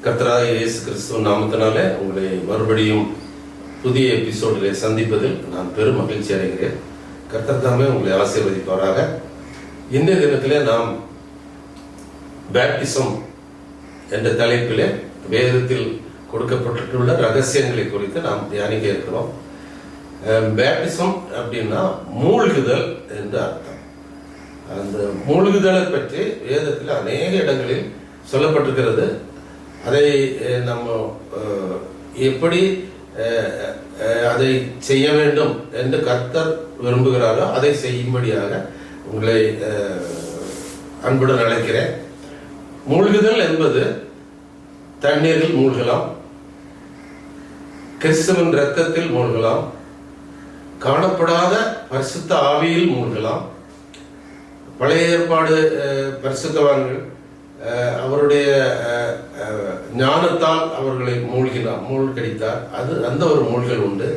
கர்த்தராகிய இயேசு கிறிஸ்துவின் நாமத்தினாலே உங்களை மறுபடியும் புதிய எபிசோடிலே சந்திப்பதில் நான் பெரும் மகிழ்ச்சி அடைகிறேன். கர்த்தர் தாமே உங்களை ஆசீர்வதிப்பாராக. இன்றைய தினத்திலே நாம் பேப்டிசம் என்ற தலைப்பிலே வேதத்தில் கொடுக்கப்பட்டுள்ள ரகசியங்களை குறித்து நாம் தியானிக்க இருக்கிறோம். பேப்டிசம் அப்படின்னா மூழ்குதல் என்று அர்த்தம். அந்த மூழ்குதலை பற்றி வேதத்தில் அநேக இடங்களில் சொல்லப்பட்டிருக்கிறது. அதை நம்ம எப்படி அதை செய்ய வேண்டும் என்று கர்த்தர் விரும்புகிறாரோ அதை செய்யும்படியாக உங்களை அன்புடன் அழைக்கிறேன். மூழ்குதல் என்பது தண்ணீரில் மூழ்கலாம், கிறிஸ்துவின் இரத்தத்தில் மூழ்கலாம், காணப்படாத பரிசுத்த ஆவியில் மூழ்கலாம். பழைய ஏற்பாடு பரிசுத்தவான்கள் அவருடைய ஞானத்தால் அவர்களை மூழ்கடித்தார். அந்த ஒரு மூழ்கல் உண்டு.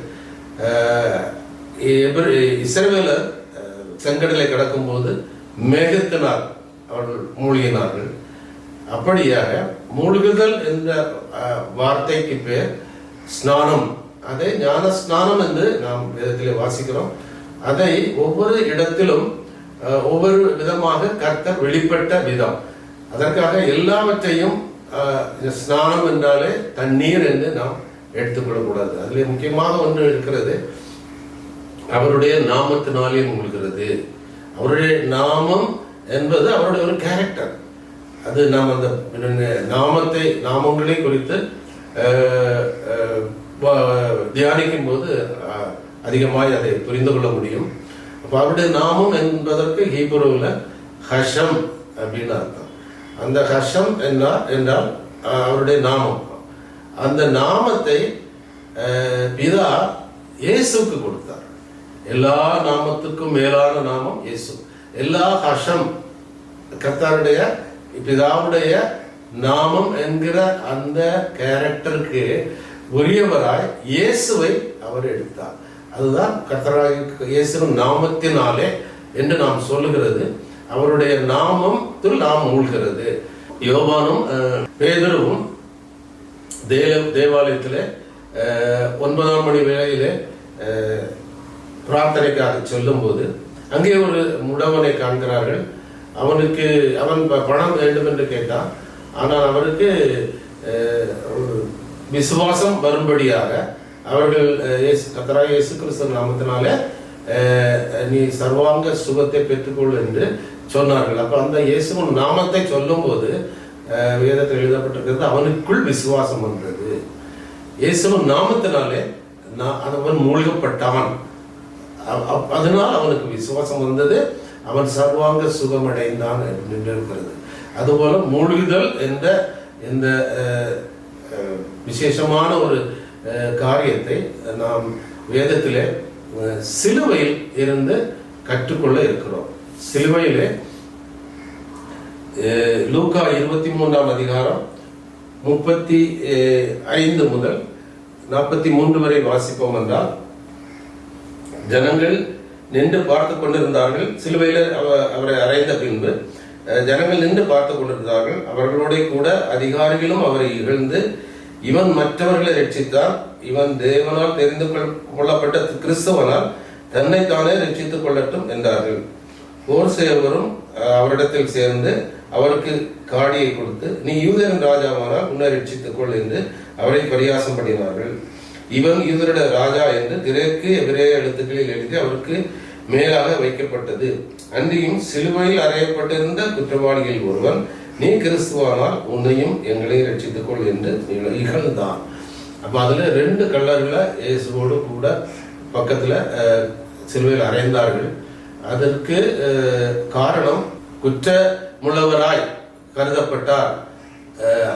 இஸ்ரவேலர் செங்கடலை கடக்கும் போது மேகத்தினால் அவர்கள் மூழ்கினார்கள். அப்படியாக மூழ்குதல் என்ற வார்த்தைக்கு பேர் ஸ்நானம். அதை ஞான ஸ்நானம் என்று நாம் வேதத்திலே வாசிக்கிறோம். அதை ஒவ்வொரு இடத்திலும் ஒவ்வொரு விதமாக கர்த்தர் வெளிப்பட்ட விதம். அதற்காக எல்லாவற்றையும் ஸ்நானம் என்றாலே தண்ணீர் என்று நாம் எடுத்துக்கொள்ளக்கூடாது. அதிலே முக்கியமாக ஒன்று இருக்கிறது, அவருடைய நாமத்தினாலே மூழ்கிறது. அவருடைய நாமம் என்பது அவருடைய ஒரு கேரக்டர். அது நாம் அந்த நாமங்களை குறித்து தியானிக்கும் போது அதிகமாய் அதை புரிந்து கொள்ள முடியும். அப்போ அவருடைய நாமம் என்பதற்கு ஹீப்ருவில் ஹஷம் அப்படின்னு அர்த்தம். அந்த ஹஷம் என்றால் அவருடைய நாமம். அந்த நாமத்தை பிதா இயேசுக்கு கொடுத்தார். எல்லா நாமத்துக்கும் மேலான நாமம் இயேசு. எல்லா ஹஷம் கர்த்தருடைய பிதாவுடைய நாமம் என்கிற அந்த கேரக்டருக்கு உரியவராய் இயேசுவை அவர் எடுத்தார். அதுதான் கர்த்தராகிய இயேசுவின் நாமத்தினாலே என்று நாம் சொல்லுகிறது. அவருடைய நாமத்தில் நாம் மூழ்கிறது. யோவானும் பேதுருவும் தேவாலயத்திலே 9ஆம் மணி வேளையிலே பிரார்த்தனைக்காக சொல்லும் போது அங்கே ஒரு முடவனை காண்கிறார்கள். அவன் பணம் வேண்டும் என்று கேட்டான். ஆனால் அவருக்கு விசுவாசம் வரும்படியாக அவர்கள் கர்த்தராகிய இயேசு கிறிஸ்து நாமத்தினாலே நீ சர்வாங்க சுகத்தை பெற்றுக்கொள் என்று சொன்னார்கள். அப்ப அந்த இயேசுவின் நாமத்தை சொல்லும் போது வேதத்தில் எழுதப்பட்டிருக்கிறது, அவனுக்குள் விசுவாசம் வந்தது. இயேசுவின் நாமத்தினாலே அவன் மூழ்கப்பட்டான். அதனால் அவனுக்கு விசுவாசம் வந்தது, அவன் சர்வாங்க சுகமடைந்தான் என்று இருக்கிறது. அதுபோல மூழ்குதல் என்ற இந்த விசேஷமான ஒரு காரியத்தை நாம் வேதத்திலே சிலுவையில் இருந்து கற்றுக்கொள்ள இருக்கிறோம். சிலுவையிலே லூக்கா 23ஆம் அதிகாரம் 35 முதல் 43 வரை வாசிப்போம் என்றால், ஜனங்கள் நின்று பார்த்து கொண்டிருந்தார்கள். சிலுவையில் அவரை அறைந்த பின்பு ஜனங்கள் நின்று பார்த்து கொண்டிருந்தார்கள். அவர்களோட கூட அதிகாரிகளும் அவரை இகழ்ந்து, இவன் மற்றவர்களை ரட்சித்தான், இவன் தேவனால் தெரிந்து கொள்ளப்பட்ட கிறிஸ்தவனால் தன்னைத்தானே ரட்சித்துக் கொள்ளட்டும் என்றார்கள். போர் செய்வரும் அவரிடத்தில் சேர்ந்து அவருக்கு காடியை கொடுத்து, நீ யூதரின் ராஜாவானால் உன்னை ரட்சித்துக் கொள் என்று அவரை பரியாசம் பண்ணினார்கள். இவன் யூதருடைய ராஜா என்று கிரேக்கு எபிரேய எழுத்துக்களில் எழுதி அவருக்கு மேலாக வைக்கப்பட்டது. அன்றியும் சிலுவையில் அறையப்பட்டிருந்த குற்றவாளிகள் ஒருவன், நீ கிறிஸ்துவானால் உன்னையும் எங்களையும் ரட்சித்துக் கொள் என்று இகழ்ந்தான். அப்ப அதுல 2 கள்ளர்களை இயேசுவோடு கூட பக்கத்துல சிலுவையில் அறைந்தார்கள். அதற்கு காரணம், குற்றமுள்ளவராய் கருதப்பட்டார்,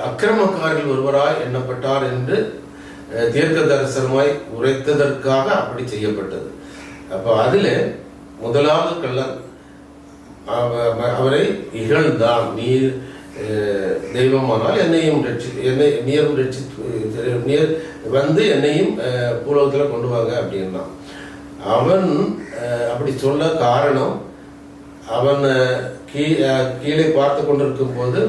அக்கிரமக்காரில் ஒருவராய் எண்ணப்பட்டார் என்று தீர்க்க தரிசனமாய் உரைத்ததற்காக அப்படி செய்யப்பட்டது. அப்ப அதில் முதலாவது கள்ளன் அவரை இகழ்ந்தான். நீர் தெய்வமானால் என்னையும் நீர் வந்து என்னையும் பூலோகத்தில் கொண்டு வாங்க அப்படின்னா, அவன் அப்படி சொல்ல காரணம், அவன் கீழே பார்த்து கொண்டிருக்கும் போது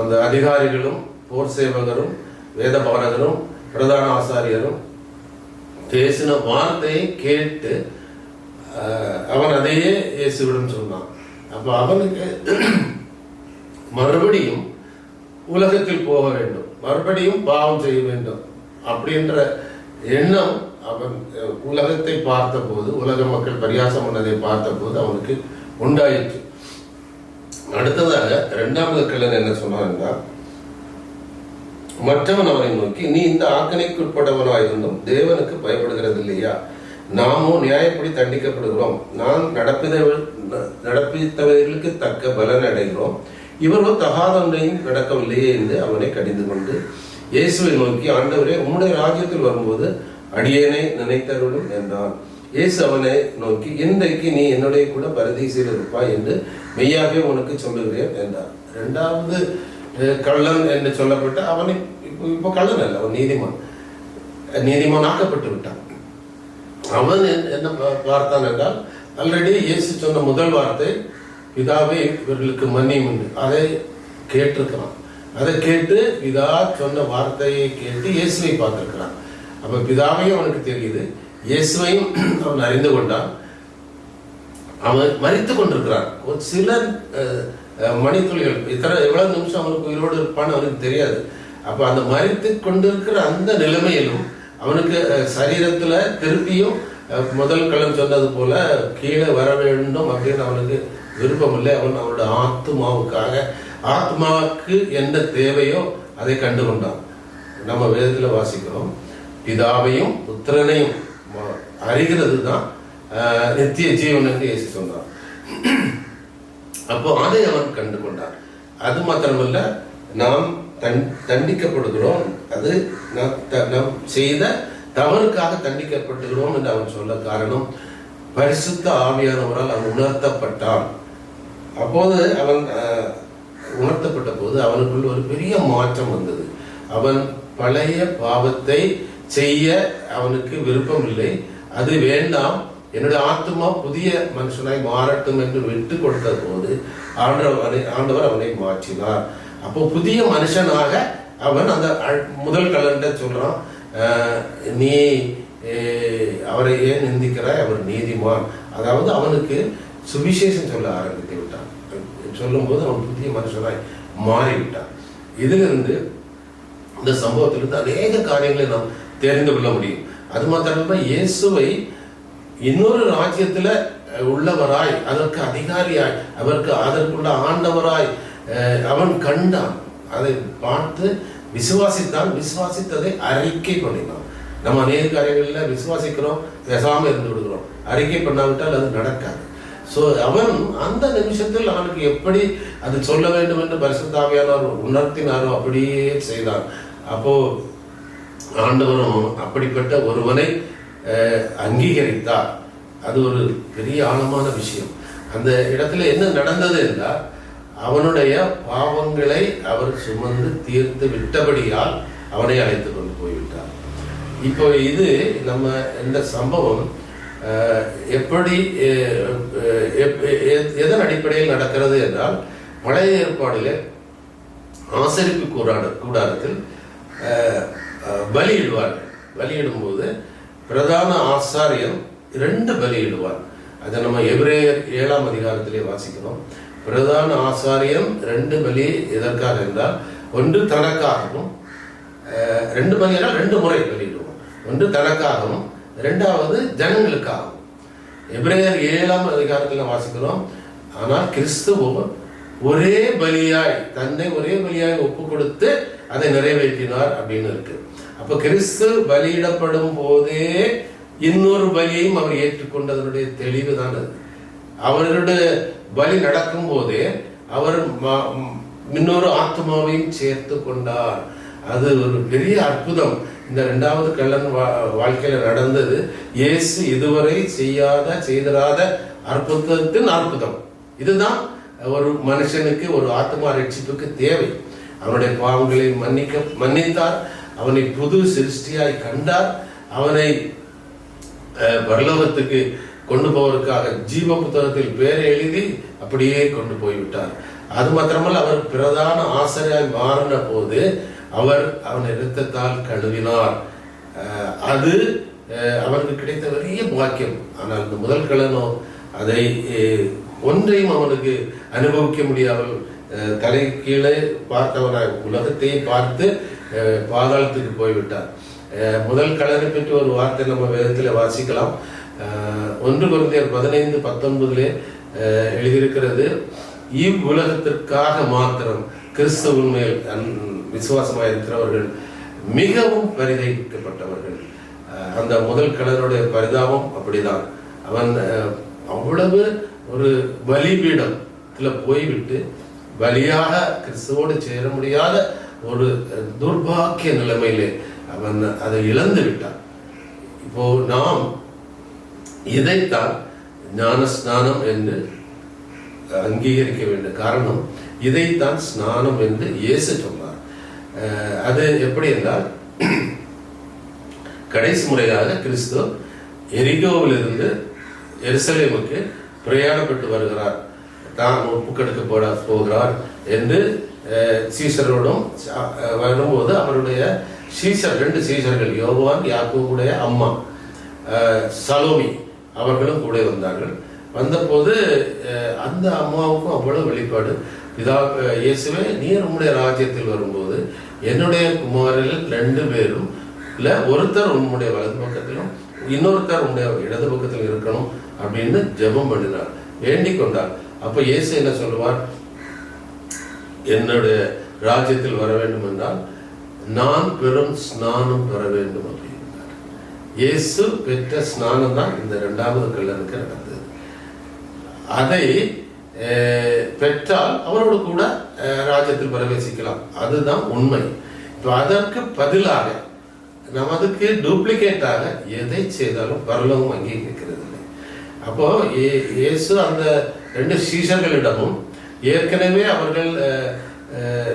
அந்த அதிகாரிகளும் போர் சேவகரும் வேத பாரகரும் பிரதான ஆசாரியரும் பேசின வார்த்தையை கேட்டு அவன் அதையே இயேசுவிடம் சொன்னான். அப்போ அவனுக்கு மறுபடியும் உலகத்தில் போக வேண்டும், மறுபடியும் பாவம் செய்ய வேண்டும் அப்படின்ற எண்ணம் அவன் உலகத்தை பார்த்தபோது, உலக மக்கள் பரியாசம் பண்ணதை பார்த்தபோது அவனுக்கு உண்டாயிற்று. அடுத்ததாக இரண்டாவது கள்ளன் என்ன சொன்னான் என்றால், மற்றவன் அவனை நோக்கி, நீ இந்த ஆக்கணைக்கு உட்பட்டவனாயிருந்தும் தேவனுக்கு பயப்படுகிறது இல்லையா? நாமோ நியாயப்படி தண்டிக்கப்படுகிறோம். நான் நடப்பித்தவர்களுக்கு தக்க பலன் அடைகிறோம். இவரோ தகாத ஒன்றையும் நடக்கவில்லையே என்று அவனை கடிந்து கொண்டு இயேசுவை நோக்கி, ஆண்டவரே, உம்முடைய ராஜ்யத்தில் வரும்போது அடியேனை நினைத்தருளும் என்றான். இயேசு அவனை நோக்கி, இன்றைக்கு நீ என்னுடைய கூட பரதீசில் இருப்பாய் என்று மெய்யாகவே உனக்கு சொல்லுகிறேன் என்றார். இரண்டாவது கள்ளன் என்று சொல்லப்பட்ட அவனை இப்போ கள்ளன் அல்ல, அவன் நீதிமான் ஆக்கப்பட்டு விட்டான். அவன் என்ன பார்த்தான் என்றால், ஆல்ரெடி இயேசு சொன்ன முதல் வார்த்தை பிதாவே இவர்களுக்கு மன்னியும், அதை கேட்டிருக்கிறான். அதை கேட்டு பிதா சொன்ன வார்த்தையை கேட்டு இயேசுவை பார்த்திருக்கிறான். அப்ப பிதாவையும் அவனுக்கு தெரியுது, இயேசுவையும் அவன் அறிந்து கொண்டான். அவன் மரித்து கொண்டிருக்கிறான். ஒரு சில மணித்துளிகள், எவ்வளவு நிமிஷம் அவனுக்கு உயிரோடு இருப்பான்னு அவனுக்கு தெரியாது. அப்ப அந்த மரித்து கொண்டிருக்கிற அந்த நிலைமையிலும் அவனுக்கு சரீரத்துல திருப்பியும் முதல் கள்ளன் சொன்னது போல கீழே வர வேண்டும் அப்படின்னு அவனுக்கு விருப்பம் இல்லை. அவனோட ஆத்மாவுக்கு என்ன தேவையோ அதை கண்டு கொண்டான். நம்ம வேதத்துல வாசிக்கிறோம், பிதாவையும் புத்திரனையும் அறிகிறது தான் நித்திய ஜீவன் என்று இயேசு சொன்னார். அப்போ அதை அவன் கண்டு கொண்டான். அது மாத்திரமல்ல, நாம் தண்டிக்கப்படுகிறோம், அது நாம் செய்த தவறுக்காக தண்டிக்கப்படுகிறோம் என்று அவன் சொல்ல காரணம், பரிசுத்த ஆவியானவரால் அவன் உணர்த்தப்பட்டான். அப்போது அவன் உணர்த்தப்பட்ட போது அவனுக்குள் ஒரு பெரிய மாற்றம் வந்தது. அவன் பழைய பாவத்தை செய்ய அவனுக்கு விருப்பம் இல்லை. அது வேண்டாம், என்னுடைய ஆத்மா புதிய மனுஷனாய் மாறட்டும் என்று விட்டு கொடுத்த போது ஆண்டவர் அவனை மாற்றினார். அப்போ புதிய மனுஷனாக அவன் அந்த முதல் கள்ளன்ட்ட சொல்றான், நீ அவரை ஏன் நிந்திக்கிறாய், அவர் நீதிமான். அதாவது அவனுக்கு சுவிசேஷம் சொல்ல ஆரம்பித்து விட்டான். சொல்லும் போது அவன் புதிய மனுஷனாய் மாறிவிட்டான். இதிலிருந்து, இந்த சம்பவத்திலிருந்து அநேக காரியங்களை நாம் தெரிந்து கொள்ள முடியும். அது மாத்திரமா இயேசுவை இன்னொரு ராஜ்யத்துல உள்ளவராய், அதற்கு அதிகாரியாய், அதற்குள்ள ஆண்டவராய் அவன் கண்டான். அதை பார்த்து விசுவாசித்தான். விசுவாசித்ததை அறிக்கை பண்ணினான். நம்ம அநேக காரியங்கள்ல விசுவாசிக்கிறோம், பேசாம இருந்து விடுகிறோம். அறிக்கை பண்ணாவிட்டால் அது நடக்காது. ஸோ அவன் அந்த நிமிஷத்தில் அவனுக்கு எப்படி அது சொல்ல வேண்டும் என்று பரிசுத்த ஆவியானவர் உணர்த்தினாரோ அப்படியே செய்தான். அப்போ ஆண்டவரும் அப்படிப்பட்ட ஒருவனை அங்கீகரித்தார். அது ஒரு பெரிய ஆழமான விஷயம். அந்த இடத்துல என்ன நடந்தது என்றால், அவனுடைய பாவங்களை அவர் சுமந்து தீர்த்து விட்டபடியால் அவனை அழைத்து கொண்டு போய்விட்டார். இப்போ இது நம்ம இந்த சம்பவம் எப்படி எதன் அடிப்படையில் நடக்கிறது என்றால், பழைய ஏற்பாடில் ஆசரிப்பு கூடாரத்தில் பலியிடுவார்கள். பலியிடும்போது பிரதான ஆசாரியன் 2 பலியிடுவார். அதை நம்ம எபிரேயர் 7ஆம் அதிகாரத்திலே வாசிக்கிறோம். பிரதான ஆசாரியன் 2 பலி எதற்காக என்றால், ஒன்று தனக்காகவும், 2 பலியால் 2 முறை பலியிடுவோம். ஒன்று தனக்காகவும், 2வது ஜனங்களுக்காகவும். எபிரேயர் 7ஆம் அதிகாரத்தில் வாசிக்கிறோம். ஆனால் கிறிஸ்துவ ஒரே பலியாய், தன்னை ஒரே பலியாய் ஒப்பு கொடுத்து அதை நிறைவேற்றினார் அப்படின்னு இருக்கு. அப்ப கிறிஸ்து பலியிடப்படும் போதே இன்னொரு பலியையும் அவர் ஏற்றுக்கொண்டதனுடைய தெளிவு தான் அது. அவர்களுடைய பலி நடக்கும் போதே அவர் இன்னொரு ஆத்மாவையும் சேர்த்து கொண்டார். அது ஒரு பெரிய அற்புதம். இந்த 2வது கள்ளன் வாழ்க்கையில நடந்தது இயேசு இதுவரை செய்திராத அற்புதத்தின் அற்புதம். இதுதான் ஒரு மனுஷனுக்கு, ஒரு ஆத்மா ரட்சிப்புக்கு தேவை. அவனுடைய பாவங்களை மன்னித்தார். அவனை புது சிருஷ்டியாய் கண்டார். அவனை பரலோகத்துக்கு கொண்டு போவதற்காக ஜீவ புத்தகத்தில் பேரை எழுதி அப்படியே கொண்டு போய்விட்டார். அது மாத்திரமல்ல, அவர் பிரதான ஆசிரியராய் மாறின போது அவர் அவன் இரத்தத்தால் கழுவினார். அது அவனுக்கு கிடைத்த பெரிய பாக்கியம். ஆனால் இந்த முதல் கள்ளனோ அதை ஒன்றையும் அவனுக்கு அனுபவிக்க முடியாமல் தலை கீழே பார்த்தவனாய் உலகத்தையே பார்த்து பாதாளத்துக்கு போய்விட்டார். முதல் கள்ளனை பற்றி ஒரு வார்த்தை நம்ம வேதத்தில் வாசிக்கலாம். 1 கொரிந்தியர் 15:19 எழுதியிருக்கிறது, இவ்வுலகத்திற்காக மாத்திரம் கிறிஸ்துவின் மேல் விசுவாசமாக இருக்கிறவர்கள் மிகவும் பரிதவிக்கப்பட்டவர்கள். அந்த முதல் கள்ளனுடைய பரிதாபம் அப்படிதான். அவன் அவ்வளவு ஒரு பலிபீடத்துல போய்விட்டு பலியாக கிறிஸ்துவோடு சேர முடியாத ஒரு துர்பாக்கிய நிலைமையிலே அவன் அதை இழந்து விட்டான். இப்போ நாம் இதைத்தான் ஞான ஸ்நானம் என்று அங்கீகரிக்க வேண்டும். காரணம், இதைத்தான் ஸ்நானம் என்று இயேசு சொன்னார். அது எப்படி என்றால், கடைசி முறையாக கிறிஸ்து எரிகோவிலிருந்து எருசலேமுக்கு பிரயாணப்பட்டு வருகிறார். தான் ஒப்புக்கெடுக்கப்பட போகிறார் என்று சீசரோடும் வரும்போது அவருடைய சீசர் 2 சீசர்கள், யோவான், யாக்கோபுடைய அம்மா சலோமி அவர்களும் கூட வந்தார்கள். வந்தபோது அந்த அம்மாவுக்கும் அவ்வளவு வெளிப்பாடு, பிதா இயேசுவே, நீர் உம்முடைய ராஜ்யத்தில் வரும்போது என்னுடைய குமாரர்கள் 2 பேரும் இல்லை, ஒருத்தர் உன்னுடைய வலது பக்கத்திலும் இன்னொருத்தர் உன்னுடைய இடது பக்கத்தில் இருக்கணும் அப்படின்னு ஜெபம் பண்ணினார், வேண்டிக் கொண்டார். அப்ப இயேசு என்ன சொல்லுவார்? என்னுடைய ராஜ்யத்தில் வர வேண்டும் என்றால் நான் பெரும் ஸ்நானம் பெற வேண்டும் அப்படின்னார். இயேசு பெற்ற ஸ்நானம் தான் இந்த 2வது கள்ளனுக்கு நடந்தது. அதை பெற்றால் அவரோடு கூட ராஜ்யத்தில் பிரவேசிக்கலாம், அதுதான் உண்மை. இப்போ அதற்கு பதிலாக நம்ம அதுக்கு டூப்ளிகேட்டாக எதை செய்தாலும் பரலோகம் அங்கீகரிக்கிறது இல்லை. அப்போ இயேசு அந்த 2 சீஷர்களிடமும் ஏற்கனவே அவர்கள்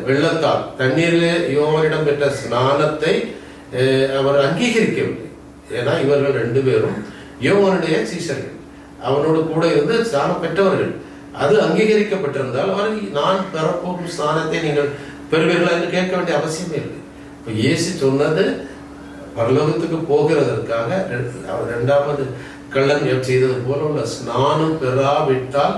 வெள்ளத்தால் தண்ணீரிலே யோவானிடம் பெற்ற ஸ்நானத்தை அவர் அங்கீகரிக்கவில்லை. ஏன்னா இவர்கள் 2 பேரும் யோவானுடைய சீஷர்கள், அவனோடு கூட இருந்து ஸ்நானம் பெற்றவர்கள். அது அங்கீகரிக்கப்பட்டிருந்தால் அவர் நான் பெறப்போகும் ஸ்நானத்தை நீங்கள் பெறுவீர்களா என்று கேட்க வேண்டிய அவசியமே இல்லை. இப்போ இயேசு சொன்னது பரலோகத்துக்கு போகிறதற்காக 2வது கள்ளன் செய்தது போல உள்ள ஸ்நானம் பெறாவிட்டால்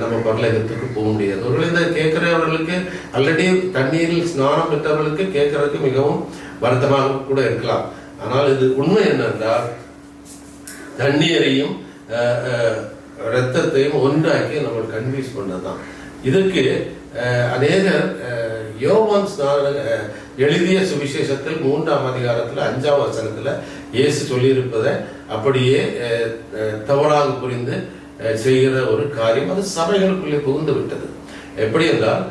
நம்ம பரலோகத்துக்கு போக முடியாது. ஒருவேளை இந்த கேட்கிறவர்களுக்கு ஆல்ரெடி தண்ணீரில் ஸ்நானம் பெற்றவர்களுக்கு கேட்கறதுக்கு மிகவும் வருத்தமாக கூட இருக்கலாம். ஆனால் இது உண்மை என்னென்றால், தண்ணீரையும் இரத்தத்தையும் ஒன்றாக்கி நம்ம கன்வின்ஸ் பண்ணதான். இதுக்கு அநேகர் யோவான் எழுதிய சுவிசேஷத்தில் 3ஆம் அதிகாரத்தில் 5ஆம் வசனத்துல இயேசு சொல்லியிருப்பதை அப்படியே தவறாக புரிந்து செய்கிற ஒரு காரியம், அது சபைகளுக்குள்ளே புகுந்து விட்டது. எப்படி என்றால்,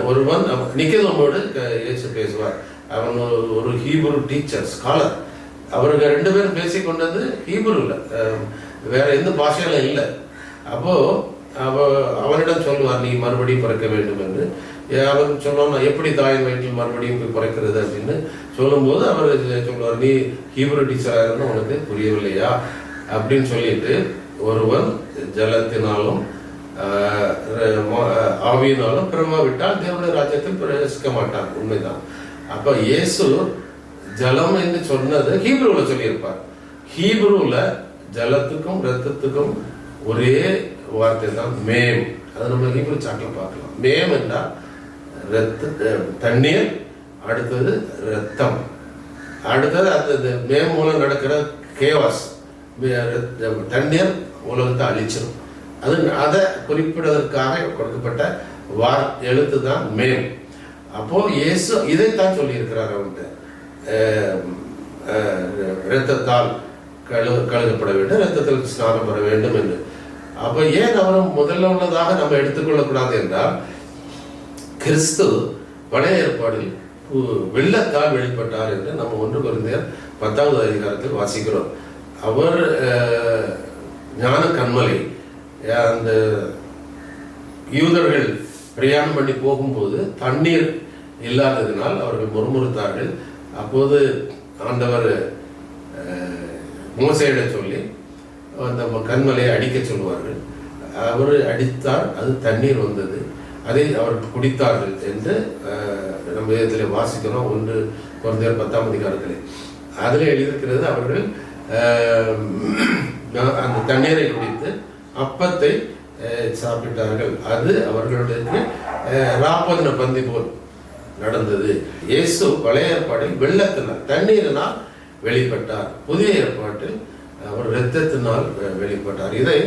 ஒருவன் நிக்கதோமோடு இயேசு பேசுவார். அவன் ஒரு ஹீப்ரு டீச்சர், ஸ்காலர். அவர்கள் 2 பேரும் பேசிக்கொண்டது ஹீப்ருல, வேற எந்த பாஷையில இல்லை. அப்போ அவனிடம் சொல்லுவார், நீ மறுபடியும் பிறக்க வேண்டும் என்று. அவன் சொல்லுவான், எப்படி தாயின் வயிற்றில் மறுபடியும் போய் பிறக்கிறது அப்படின்னு சொல்லும்போது அவர் சொல்லுவார், நீ ஹீப்ரு டீச்சராக இருந்தால் உனக்கு புரியவில்லையா அப்படின்னு சொல்லிட்டு, ஒருவன் ஜலத்தினாலும் ஆவியினாலும் பிறவாவிட்டால் தேவனுடைய ராஜ்யத்தில் பிரவேசிக்க மாட்டான். உண்மைதான். அப்ப இயேசு ஜலம் என்று சொன்னது ஹீப்ருல சொல்லியிருப்பார். ஹீப்ருல ஜலத்துக்கும் இரத்தத்துக்கும் ஒரே வார்த்தை தான் மேம். அதை நம்ம ஹீப்ரு சாட்டில் பார்க்கலாம். மேம் என்றால் தண்ணீர், அடுத்தது ரத்தம், அடுத்தது அந்த மேம் மூலம் நடக்கிற கேவாஸ். தண்ணீர் உலகத்தை அழிச்சிடும். அதை குறிப்பிடுவதற்காக கொடுக்கப்பட்ட எழுத்து தான் மேம். அப்போ இயேசு இதைத்தான் சொல்லி இருக்கிறார். அவன்கிட்ட இரத்தத்தால் கழுகப்பட வேண்டும், இரத்தத்தில் ஸ்நானம் பெற வேண்டும் என்று. அப்ப ஏன் அவரும் முதல்ல உள்ளதாக நம்ம எடுத்துக்கொள்ளக்கூடாது என்றால், கிறிஸ்து பழைய ஏற்பாடில் வெள்ளத்தால் வெளிப்பட்டார் என்று நம்ம 1 கொரிந்தியர் 10ஆவது அதிகாரத்தில் வாசிக்கிறோம். அவர் ஞான கண்மலை, அந்த யூதர்கள் பிரயாணம் பண்ணி போகும்போது தண்ணீர் இல்லாததினால் அவர்கள் முறுமுறுத்தார்கள். அப்போது ஆண்டவர் மோசேயிட சொல்லி அந்த கண்மலையை அடிக்க சொல்லுவார்கள். அவர் அடித்தார், அது தண்ணீர் வந்தது. அதை அவர்கள் குடித்தார்கள் என்று நம்ம வேதத்தில் வாசிக்கிறோம். 1 கொரிந்தியர் 10 அதில் எழுதியிருக்கிறது. அவர்கள் அந்த தண்ணீரை குடித்து அப்பத்தை சாப்பிட்டார்கள். அது அவர்களுடைய ராப்பதின பந்தி போல் நடந்தது. இயேசு பழைய ஏற்பாடில் வெள்ளத்தினால் தண்ணீரினால் வெளிப்பட்டார், புதிய ஏற்பாட்டில் அவர் இரத்தத்தினால் வெளிப்பட்டார். இதை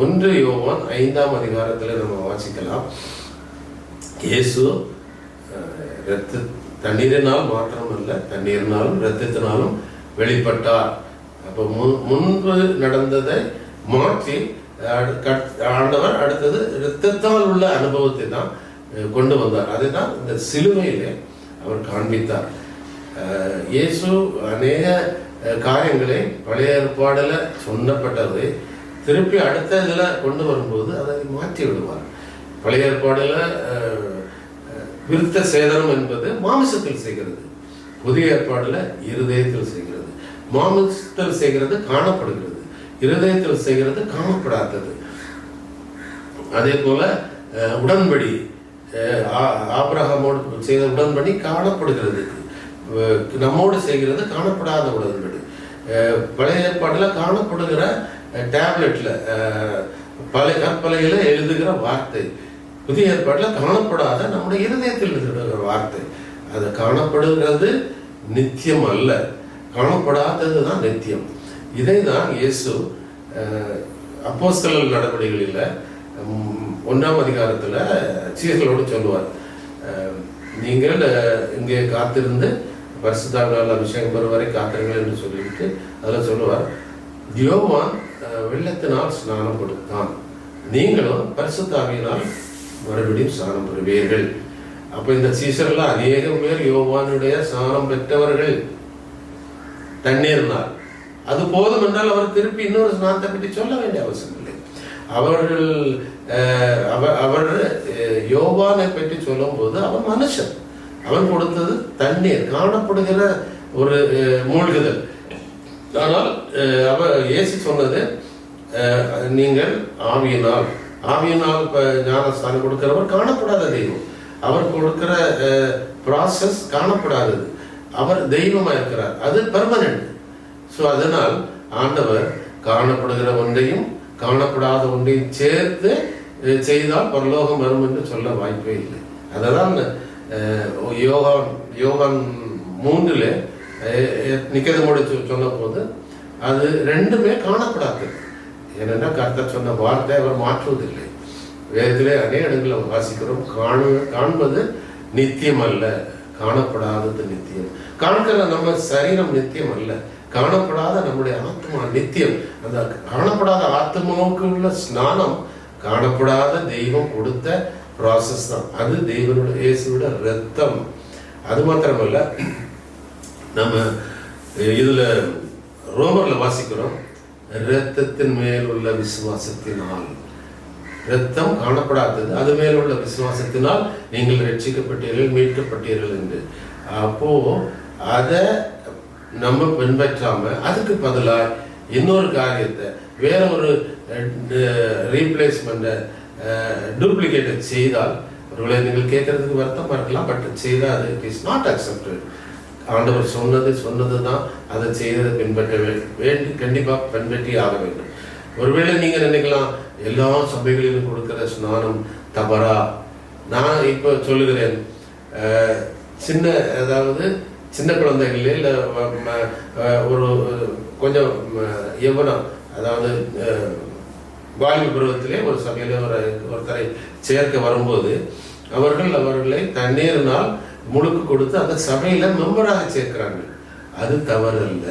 1 யோவான் 5 நம்ம வாசிக்கலாம். இயேசு தண்ணீரினால் மாத்திரமல்ல, தண்ணீரினாலும் இரத்தத்தினாலும் வெளிப்பட்டார். அப்போ முன்பு நடந்ததை மாற்றி ஆண்டவர் அடுத்தது இரத்தத்தால் உள்ள அனுபவத்தை தான் கொண்டு வந்தார். அதை தான் இந்த சிலுவையிலே அவர் காண்பித்தார். இயேசு அநேக காரியங்களை பழைய ஏற்பாடுல சொன்னப்பட்டதை திருப்பி அடுத்த இதில் கொண்டு வரும்போது அதை மாற்றி விடுவார். பழைய ஏற்பாடுல விருத்த சேதனம் என்பது மாமிசத்தில் செய்கிறது, புதிய ஏற்பாடுல இருதயத்தில் செய்கிறது. மாமிசத்தில் செய்கிறது காணப்படுகிறது, இருதயத்தில் செய்கிறது காணப்படாதது. அதே போல உடன்படி, ஆபிரகாமோடு செய்த உடன்படி காணப்படுகிறது, நம்மோடு செய்கிறது காணப்படாத உடன்படி. பழைய ஏற்பாடுல காணப்படுகிற டேப்லெட்ல பழைய கற்பலையில எழுதுகிற வார்த்தை, புதிய ஏற்பாட்டில் காணப்படாத நம்முடைய இருதயத்தில் எழுதுகிற வார்த்தை. அது காணப்படுகிறது நித்தியம் அல்ல, காணப்படாதது தான் நித்தியம். இதை தான் இயேசு அப்போஸ்தலர் நடவடிக்கைகளில் 1 சீடர்களோடு சொல்லுவார். நீங்கள் இங்கே காத்திருந்து பரிசுத்தாவினால் அபிஷேகம் பெறும் வரை காத்திருங்கள் என்று சொல்லிவிட்டு அதில் சொல்லுவார், யோவான் வெள்ளத்தினால் ஸ்நானம் கொடுத்தான், நீங்களும் பரிசுத்தாவியினால் மறுபடியும் ஸ்நானம் பெறுவீர்கள். அப்ப இந்த சீசர்கள் அநேகம் பேர் யோவானுடைய ஸ்நானம் பெற்றவர்கள் தண்ணீர்னால். அது போதும் என்றால் அவர் திருப்பி இன்னொரு ஸ்நானத்தை பற்றி சொல்ல வேண்டிய அவசியம் இல்லை. அவர் யோவானை பற்றி சொல்லும் போது அவன் மனுஷன், அவன் கொடுத்தது தண்ணீர், காணப்படுகிற ஒரு மூழ்குதல். ஆனால் அவர் இயேசு சொன்னது, நீங்கள் ஆவியினால் ஞானஸ்தானம் கொடுக்கிறவர் காணப்படாத தெய்வம், அவர் கொடுக்கிற ப்ராசஸ் காணப்படாதது, அவர் தெய்வமா இருக்கிறார், அது பெர்மனன்ட். ஸோ அதனால் ஆண்டவர் காணப்படுகிற ஒன்றையும் காணப்படாத ஒன்றையும் சேர்த்து செய்தால் பரலோகம் வரும் என்று சொல்ல வாய்ப்பே இல்லை. அததான் யோகான் 3 நிக்கதமோடு சொன்ன போது அது ரெண்டுமே காணப்படாது. ஏன்னா கர்த்தர் சொன்ன வார்த்தை அவர் மாற்றுவதில்லை. வேதத்திலே அநேக இடங்களில் வாசிக்கிறோம், காண்பது நித்தியம் அல்ல, காணப்படாதது நித்தியம். காண்கிற நம்ம சரீரம் நித்தியம் அல்ல, காணப்படாத நம்முடைய ஆத்மா நித்தியம். அந்த காணப்படாத ஆத்மாவுக்கு உள்ள ஸ்நானம் காணப்படாத தெய்வம் கொடுத்த ப்ராசஸ் தான். அது தெய்வனோட இயேசுவோட ரத்தம். அது மாத்திரமல்ல, நம்ம இதுல ரோமர்ல வாசிக்கிறோம், இரத்தத்தின் மேல் உள்ள விசுவாசத்தினால், இரத்தம் காணப்படாதது, அது மேல் உள்ள விசுவாசத்தினால் நீங்கள் ரட்சிக்கப்பட்டீர்கள், மீட்கப்பட்டீர்கள் என்று. அப்போ அதை நம்ம பின்பற்றாம அதுக்கு பதிலாக இன்னொரு காரியத்தை, வேற ஒரு ரீப்ளேஸ்மெண்ட்டை, டூப்ளிகேட்டை செய்தால், ஒருவேளை நீங்கள் கேட்கறதுக்கு வருத்தமா இருக்கலாம், பட் செய்தால் அது இட் இஸ் நாட் அக்செப்டட். ஆண்டவர் சொன்னது தான், அதை செய்ததை பின்பற்ற வேண்டி கண்டிப்பாக பின்பற்றி ஆக வேண்டும். ஒருவேளை நீங்க நினைக்கலாம், எல்லா சபைகளிலும் கொடுக்கிற ஸ்நானம் தவறா. நான் இப்போ சொல்லுகிறேன், அதாவது சின்ன குழந்தைகளே இல்லை ஒரு கொஞ்சம் யவனம், அதாவது வாலிப பருவத்திலே ஒரு சபையில ஒருத்தரை சேர்க்க வரும்போது அவர்களை தண்ணீரினால் முழுக்கு கொடுத்து அந்த சபையில மெம்பராக சேர்க்கிறாங்க. அது தவறு அல்ல.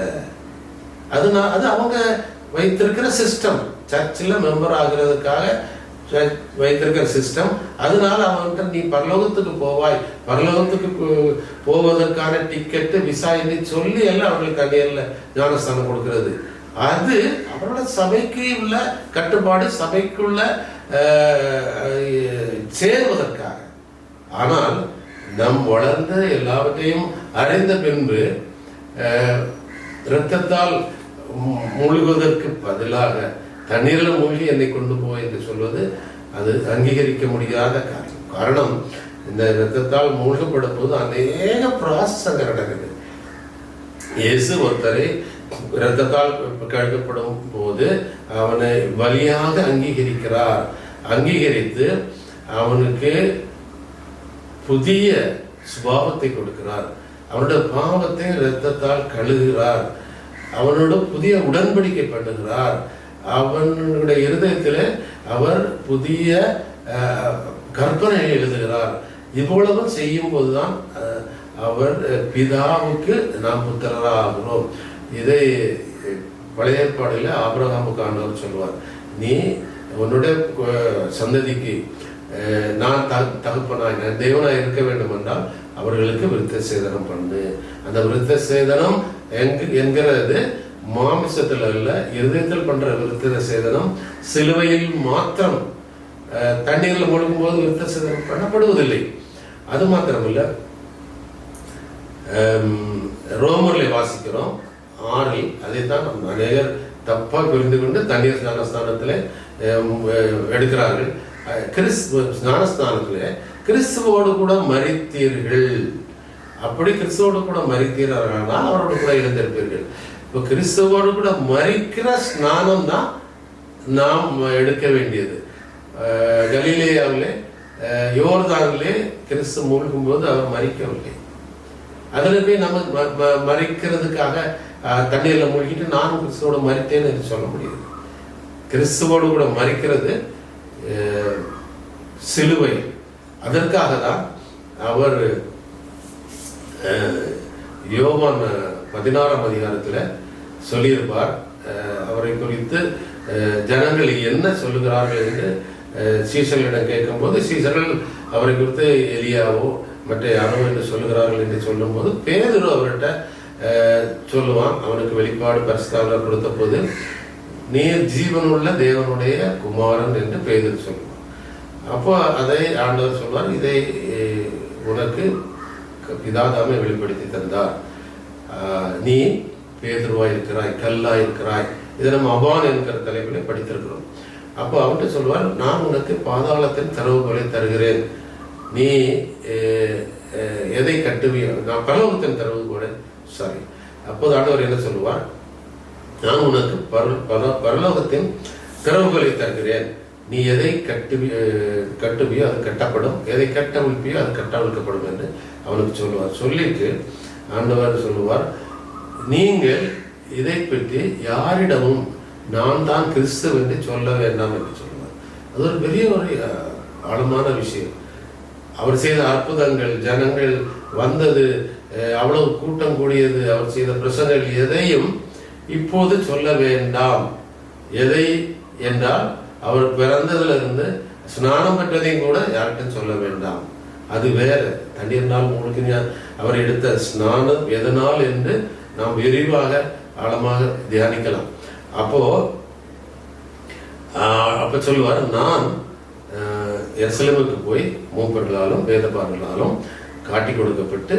அது அவங்க வைத்திருக்கிற சிஸ்டம், சர்ச்சில் மெம்பர் ஆகிறதுக்காக வைத்திருக்கிற சிஸ்டம். அதனால அவன்கிட்ட நீ பரலோகத்துக்கு போவாய், பரலோகத்துக்கு போவதற்கான டிக்கெட்டு விசா என்று சொல்லி எல்லாம் அவர்களுக்கு தண்ணீர்ல ஞானஸ்தானம் கொடுக்கிறது. அது அவரோட சபைக்கு உள்ள கட்டுப்பாடு, சபைக்குள்ள சேருவதற்காக. ஆனால் நம் வளர்ந்த எல்லாவற்றையும் அறிந்த பின்பு இரத்தத்தால் மூழ்குவதற்கு பதிலாக தண்ணீரில் மூழ்கி என்னை கொண்டு போய் என்று சொல்வது அது அங்கீகரிக்க முடியாத காரியம். காரணம், இந்த இரத்தத்தால் மூழ்கப்படும் போது அநேக ப்ராசஸ் அங்கே நடக்குது. இயேசு ஒருத்தரை இரத்தத்தால் கழுகப்படும் போது அவனை வலியாக அங்கீகரிக்கிறார். அங்கீகரித்து அவனுக்கு புதிய சுபாவத்தை கொடுக்கிறார். அவனுடைய பாவத்தை இரத்தத்தால் கழுகுகிறார். அவனோட புதிய உடன்படிக்கை பண்ணுகிறார். அவனுடைய இருதயத்தில் அவர் புதிய கற்பனை எழுதுகிறார். இவ்வளவு செய்யும் போதுதான் அவர் பிதாவுக்கு நாம் புத்திரராகிறோம். இதை பழைய ஏற்பாடில் ஆபிரகாமுக்கு ஆண்டவர் சொல்வார், நீ உன்னுடைய சந்ததிக்கு நான் தகப்பனாய் தேவனாய் இருக்க வேண்டும் என்றால் அவர்களுக்கு விருத்த சேதனம் பண்ணு. அந்த விருத்த சேதனம் என்கிறது மாமிசத்தில் அல்ல, இருதயத்தில் பண்ற விருத்த சேதனம். சிலுவையில் மாத்திரம் தண்ணீரில் மூழ்கும் போது விருத்த சேதனம் பண்ணப்படுவதில்லை. அது மாத்திரமில்லை, ரோமரில் வாசிக்கிறோம் 6 அதைத்தான் அநேகர் தப்பா புரிந்து கொண்டு தண்ணீர் ஞானஸ்தானத்தில் எடுக்கிறார்கள். ஞானஸ்தானத்தில் கிறிஸ்துவோடு கூட மரித்தீர்கள். அப்படி கிறிஸ்துவோடு கூட மரித்தீர்கள் அவரோடு கூட எழுந்திருப்பீர்கள். இப்போ கிறிஸ்துவோடு கூட மரிக்கிற ஸ்நானம் தான் நாம் எடுக்க வேண்டியது. கலிலேயாவிலே யோர்தானிலே கிறிஸ்து மூழ்கும் போது அவர் மரிக்கவில்லை. அதில் போய் நம்ம மறிக்கிறதுக்காக தண்ணீரில் மூழ்கிட்டு நானும் கிறிஸ்துவோட மறித்தேன்னு என்று சொல்ல முடியாது. கிறிஸ்துவோடு கூட மறிக்கிறது சிலுவை. அதற்காக தான் அவர் யோவான் 16ஆம் அதிகாரத்தில் சொல்லியிருப்பார். அவரை குறித்து ஜனங்கள் என்ன சொல்லுகிறார்கள் என்று சீசர்களிடம் கேட்கும்போது, சீசர்கள் அவரை குறித்து எலியாவோ மற்ற யாரோ என்று சொல்லுகிறார்கள் என்று சொல்லும் போது பேதுரு அவர்கிட்ட சொல்லுவான். அவனுக்கு வெளிப்பாடு பரிசுத்தாவியானவர் கொடுத்த போது, நீர் ஜீவனுள்ள தேவனுடைய குமாரன் என்று பேதுரு சொல்லுவான். அப்போ அதை ஆண்டவர் சொல்வார், இதை உனக்கு பிதாதாமே வெளிப்படுத்தி தந்தார். நீ பேதுருவாய் இருக்கிறாய், கல்லாய் இருக்கிறாய். இதை நம்ம அபான் என்கிற தலைப்பிலே படித்திருக்கிறோம். அப்போ அவன்கிட்ட சொல்வார், நான் உனக்கு பாதாளத்தின் திறவுகோலை தருகிறேன். நீ எதை கட்டுவியோ, நான் பரலோகத்தின் திறவுகோலை அப்போது ஆண்டவர் என்ன சொல்லுவார், நான் உனக்கு பரலோகத்தின் திறவுகோலை தருகிறேன். நீ எதை கட்டுவியோ அது கட்டப்படும், எதை கட்டவிழ்ப்பியோ அது கட்டவிழ்க்கப்படும் என்று அவனுக்கு சொல்லுவார். சொல்லிட்டு ஆண்டவர் சொல்லுவார், நீங்கள் இதை பற்றி யாரிடமும் நான் தான் கிறிஸ்து என்று சொல்ல வேண்டாம் என்று சொல்லுவார். அது ஒரு பெரிய ஒரு ஆழமான விஷயம். அவர் செய்த அற்புதங்கள், ஜனங்கள் வந்தது, அவ்வளவு கூட்டம் கூடியது, அவர் செய்த பிரசங்கள் எதையும் இப்போது சொல்ல வேண்டாம். எதை என்றால் அவர் பிறந்ததுல இருந்து ஸ்நானம் பெற்றதையும் கூட யார்கிட்டும் சொல்ல வேண்டாம். அது வேற. தண்ணீர்னால் மூழ்கி அவர் எடுத்த ஸ்நானம் எதனால் என்று நாம் விரிவாக ஆழமாக தியானிக்கலாம். அப்ப சொல்லுவார், நான் எருசலேமுக்கு போய் மூப்பர்களாலும் வேதபாரர்களாலும் காட்டி கொடுக்கப்பட்டு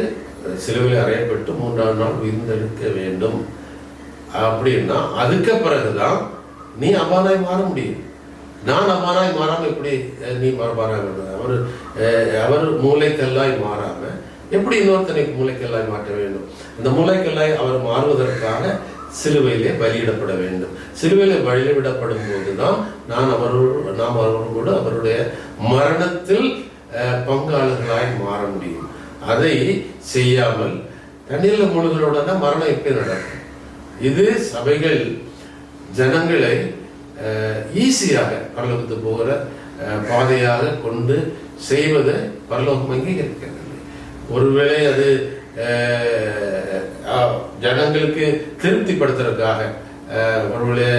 சிலுவையில் அறையப்பட்டு 3ஆம் நாள் உயிர்த்தெழுக்க வேண்டும். அப்படின்னா அதுக்கு பிறகுதான் நீ அபானாய் மாற முடியும். நான் அபானாய் மாறாம எப்படி நீ மாறாம, அவர் மூளைக்கல்லாய் மாறாம எப்படி இன்னொருத்தனைக்கு மூளைக்கல்லாய் மாற்ற வேண்டும்? அந்த மூளைக்கல்லாய் அவர் மாறுவதற்காக சிலுவையிலே பலியிடப்பட வேண்டும். சிலுவையிலே பலியிடப்படும் போதுதான் நாம் அவரோடு கூட அவருடைய மரணத்தில் பங்காளர்களாய் மாற முடியும். அதை செய்யாமல் தண்ணீரில் மூழ்களோட தான் மரணம் எப்ப நடக்கும். இது சபைகள் ஜனங்களை ஈஸியாக பரலோகத்து போகிற பாதையாக கொண்டு செய்வதை பரலோகம் அங்கீகரிக்கிறது. ஒருவேளை அது ஜனங்களுக்கு திருப்திப்படுத்துறதுக்காக ஒருவேளை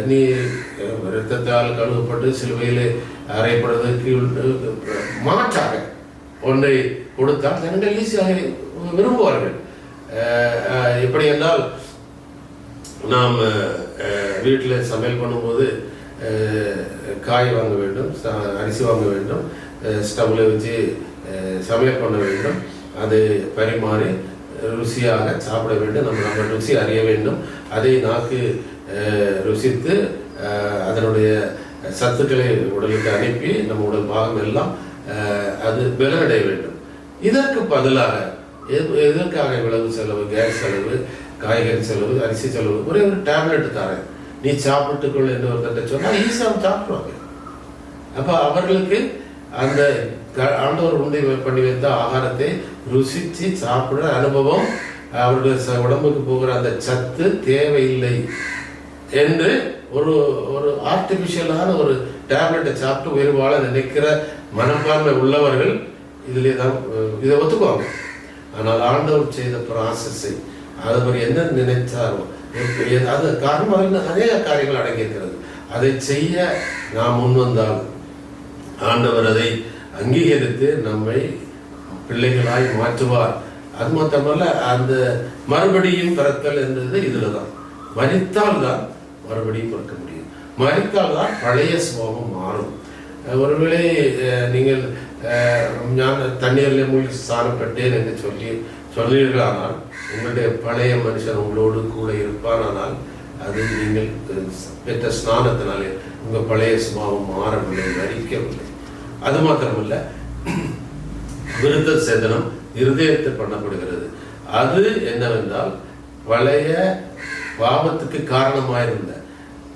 நீ இரத்தத்தால் கழுவப்பட்டு சிலுவையில் அறையப்படுவதற்கு மாற்றாக ஒன்றை கொடுத்தால் ஜனங்கள் ஈஸியாக விரும்புவார்கள். எப்படி என்றால், நாம் வீட்டில் சமையல் பண்ணும்போது காய் வாங்க வேண்டும், அரிசி வாங்க வேண்டும், ஸ்டவ்வில் வச்சு சமையல் பண்ண வேண்டும், அதை பரிமாறி ருசியாக சாப்பிட வேண்டும், நம்ம ருசி அறிய வேண்டும், அதை நாக்கு ருசித்து அதனுடைய சத்துக்களை உடலுக்கு அனுப்பி நம்ம உடல் பாகம் எல்லாம் அது பலனடைய வேண்டும். இதற்கு பதிலாக எதற்காக இவ்வளவு செலவு, கேஸ் செலவு, காய்கறி செலவு, அரிசி செலவு, ஒரே ஒரு டேப்லெட் தரேன் நீ சாப்பிட்டுக்கொள் என்று ஒருத்தட்ட சொன்னால் ஈஸியாக சாப்பிடுவாங்க. அப்போ அவர்களுக்கு அந்த ஆண்டவர் உண்டை பண்ணி வைத்த ஆகாரத்தை ருசித்து சாப்பிடுற அனுபவம், அவருடைய உடம்புக்கு போகிற அந்த சத்து தேவையில்லை என்று ஒரு ஒரு ஆர்டிபிஷியலான ஒரு டேப்லெட்டை சாப்பிட்டு உயிர் வாழ நினைக்கிற மனப்பான்மை உள்ளவர்கள் இதிலே தான் இதை ஒத்துக்குவாங்க. ஆனால் ஆண்டவர் செய்த ப்ராசஸை அவர் என்ன நினைச்சாரோ அது காரணமாக அநேக காரியங்கள் அடங்கியிருக்கிறது. அதை செய்ய நாம் முன் வந்தால் ஆண்டவர் அதை அங்கீகரித்து நம்மை பிள்ளைகளாய் மாற்றுவார். அது மாத்திரமல்ல, அந்த மறுபடியும் பிறத்தல் என்றது இதுல தான். மரித்தால் தான் மறுபடியும் பிறக்க முடியும். மரித்தால் தான் பழைய சுபாவம் மாறும். ஒருவேளை நீங்கள் தண்ணீரில் மூழ்கி ஸ்நானப்பட்டேன் என்று சொல்லீர்களானால் உங்களுடைய பழைய மனுஷன் உங்களோடு கூட இருப்பானால் அது நீங்கள் பெற்ற ஸ்நானத்தினாலே உங்கள் பழைய சுபாவம் மாறவில்லை, மரிக்கவில்லை. அது மாத்திரமல்ல, விருத்த சேதனம் இருதயத்தில் பண்ணப்படுகிறது. அது என்னவென்றால் பழைய பாவத்துக்கு காரணமாயிருந்த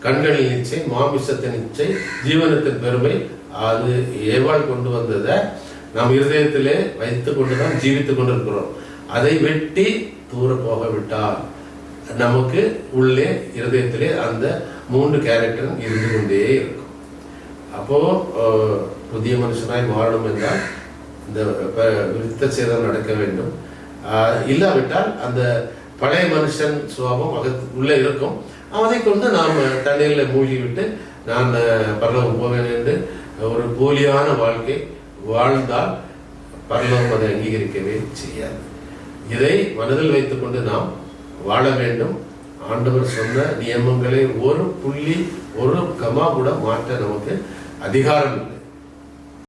கண்களின் இச்சை, மாமிசத்தின் இச்சை, ஜீவனத்தின் பெருமை, அது ஏவாள் கொண்டு வந்ததை நாம் இருதயத்திலே வைத்துக் கொண்டுதான் ஜீவித்துக் கொண்டிருக்கிறோம். அதை வெட்டி தூர போக விட்டால் நமக்கு உள்ளே இருதயத்திலே அந்த 3 கேரக்டரும் இருந்து கொண்டே இருக்கும். அப்போ புதிய மனுஷனாய் மாறணும் என்றால் இந்த விருத்த சேதம் நடக்க வேண்டும். இல்லாவிட்டால் அந்த பழைய மனுஷன் சுபாவம் உள்ளே இருக்கும். அதை கொண்டு நாம் தண்ணீரில் மூழ்கி விட்டு நான் பரலோகம் போவேன் என்று ஒரு போலியான வாழ்க்கை வாழ்ந்தால் பரலோகம் அதை அங்கீகரிக்கவே செய்யாது. இதை மனதில் வைத்துக் கொண்டு நாம் வாழ வேண்டும். ஆண்டவர் சொன்ன நியமங்களை ஒரு புள்ளி, ஒரு கமா கூட மாற்ற நமக்கு அதிகாரம் இல்லை.